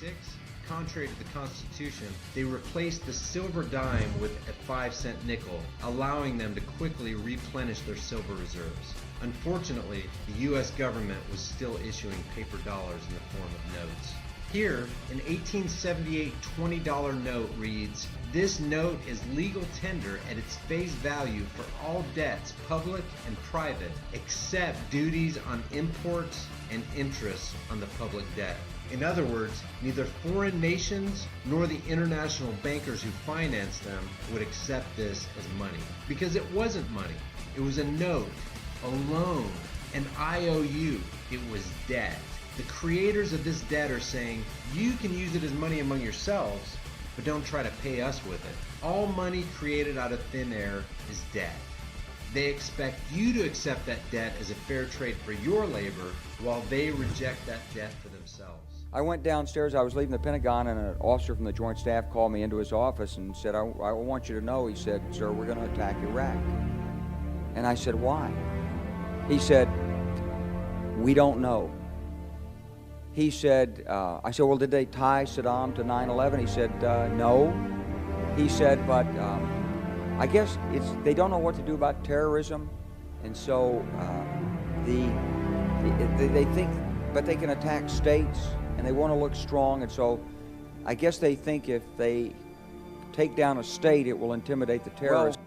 1986, contrary to the Constitution, they replaced the silver dime with a 5-cent nickel, allowing them to quickly replenish their silver reserves. Unfortunately, the U.S. government was still issuing paper dollars in the form of notes. Here, an 1878 $20 note reads, "This note is legal tender at its face value for all debts, public and private, except duties on imports and interest on the public debt." In other words, neither foreign nations nor the international bankers who financed them would accept this as money. Because it wasn't money. It was a note, a loan, an IOU. It was debt. The creators of this debt are saying, you can use it as money among yourselves, but don't try to pay us with it. All money created out of thin air is debt. They expect you to accept that debt as a fair trade for your labor, while they reject that debt for themselves. I went downstairs, I was leaving the Pentagon, and an officer from the Joint Staff called me into his office and said, I want you to know, he said, "Sir, we're going to attack Iraq." And I said, "Why?" He said, "We don't know." He said, I said, "Well, did they tie Saddam to 9/11? He said, "No." He said, "But I guess they don't know what to do about terrorism, and so they think, but they can attack states, and they want to look strong, and so I guess they think if they take down a state, it will intimidate the terrorists."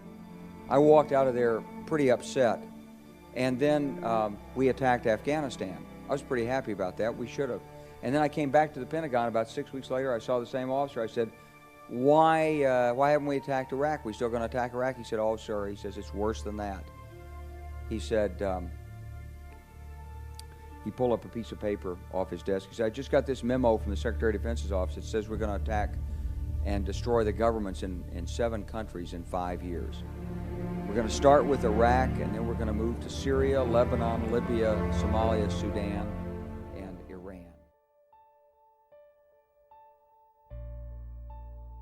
Well, I walked out of there pretty upset, and then we attacked Afghanistan. I was pretty happy about that. We should have. And then I came back to the Pentagon about 6 weeks later. I saw the same officer. I said, why haven't we attacked Iraq? We still going to attack Iraq? He said, "Oh, sir," he says, "it's worse than that." He said, he pulled up a piece of paper off his desk. He said, "I just got this memo from the Secretary of Defense's office. It says we're going to attack and destroy the governments in 7 countries in 5 years. We're going to start with Iraq, and then we're going to move to Syria, Lebanon, Libya, Somalia, Sudan, and Iran."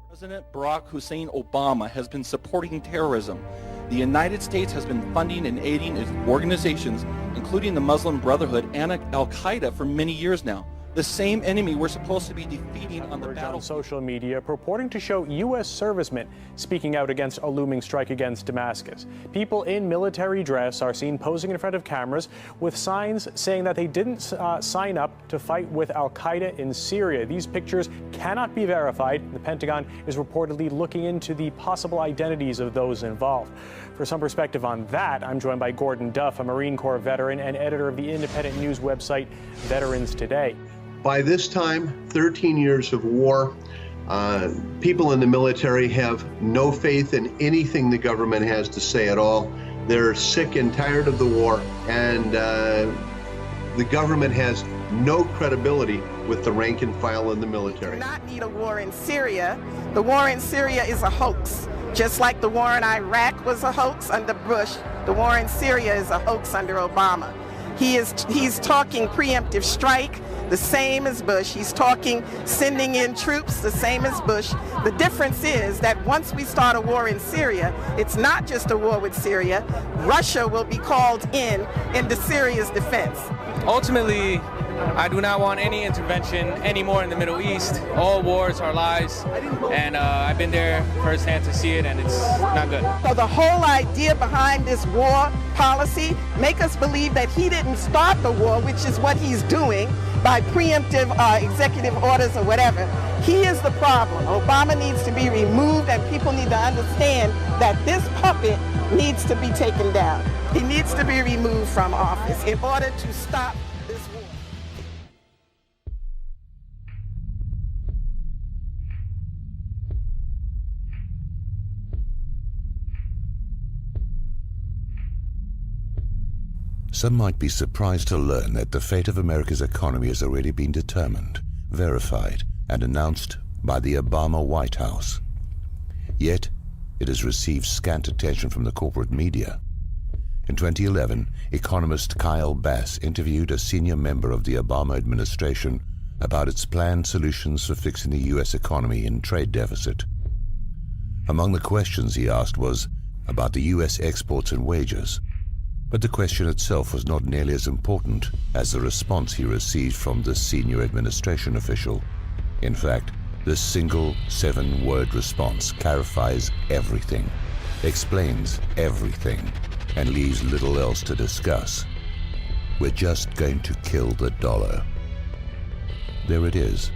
President Barack Hussein Obama has been supporting terrorism. The United States has been funding and aiding its organizations, including the Muslim Brotherhood and Al-Qaeda, for many years now. The same enemy we're supposed to be defeating on the battlefield. On social media purporting to show U.S. servicemen speaking out against a looming strike against Damascus. People in military dress are seen posing in front of cameras with signs saying that they didn't sign up to fight with Al-Qaeda in Syria. These pictures cannot be verified. The Pentagon is reportedly looking into the possible identities of those involved. For some perspective on that, I'm joined by Gordon Duff, a Marine Corps veteran and editor of the independent news website Veterans Today. By this time, 13 years of war, people in the military have no faith in anything the government has to say at all. They're sick and tired of the war, and the government has no credibility with the rank and file in the military. We do not need a war in Syria. The war in Syria is a hoax. Just like the war in Iraq was a hoax under Bush, the war in Syria is a hoax under Obama. He's talking preemptive strike, the same as Bush. He's talking sending in troops, the same as Bush. The difference is that once we start a war in Syria, it's not just a war with Syria. Russia will be called into Syria's defense. Ultimately, I do not want any intervention anymore in the Middle East. All wars are lies, and I've been there firsthand to see it, and it's not good. So the whole idea behind this war policy make us believe that he didn't start the war, which is what he's doing by preemptive executive orders or whatever. He is the problem. Obama needs to be removed, and people need to understand that this puppet needs to be taken down. He needs to be removed from office in order to stop this war. Some might be surprised to learn that the fate of America's economy has already been determined, verified, and announced by the Obama White House. Yet, it has received scant attention from the corporate media. In 2011, economist Kyle Bass interviewed a senior member of the Obama administration about its planned solutions for fixing the U.S. economy and trade deficit. Among the questions he asked was about the U.S. exports and wages. But the question itself was not nearly as important as the response he received from the senior administration official. In fact, this single 7-word response clarifies everything, explains everything, and leaves little else to discuss. We're just going to kill the dollar. There it is,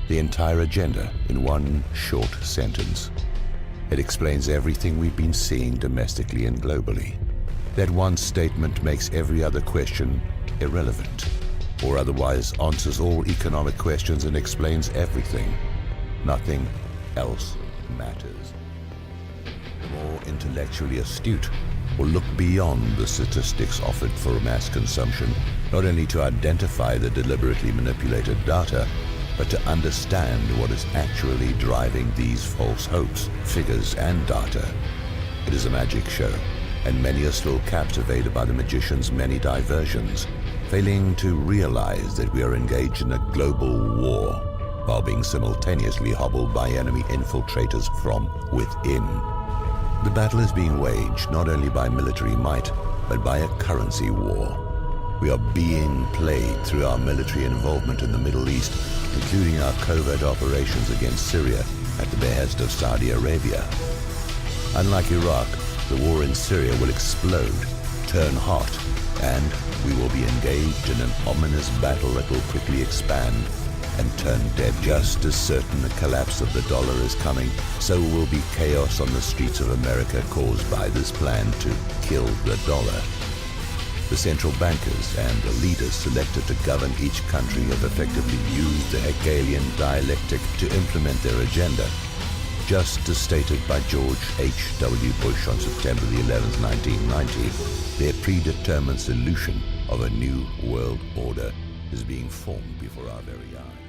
the entire agenda in one short sentence. It explains everything we've been seeing domestically and globally. That one statement makes every other question irrelevant, or otherwise answers all economic questions and explains everything. Nothing else matters. The more intellectually astute will look beyond the statistics offered for mass consumption, not only to identify the deliberately manipulated data, but to understand what is actually driving these false hopes, figures, and data. It is a magic show, and many are still captivated by the magician's many diversions, failing to realize that we are engaged in a global war, while being simultaneously hobbled by enemy infiltrators from within. The battle is being waged not only by military might, but by a currency war. We are being played through our military involvement in the Middle East, including our covert operations against Syria at the behest of Saudi Arabia. Unlike Iraq, the war in Syria will explode, turn hot, and we will be engaged in an ominous battle that will quickly expand and turn dead. Just as certain the collapse of the dollar is coming, so will be chaos on the streets of America caused by this plan to kill the dollar. The central bankers and the leaders selected to govern each country have effectively used the Hegelian dialectic to implement their agenda, just as stated by George H.W. Bush on September the 11th, 1990. Their predetermined solution of a new world order is being formed before our very eyes.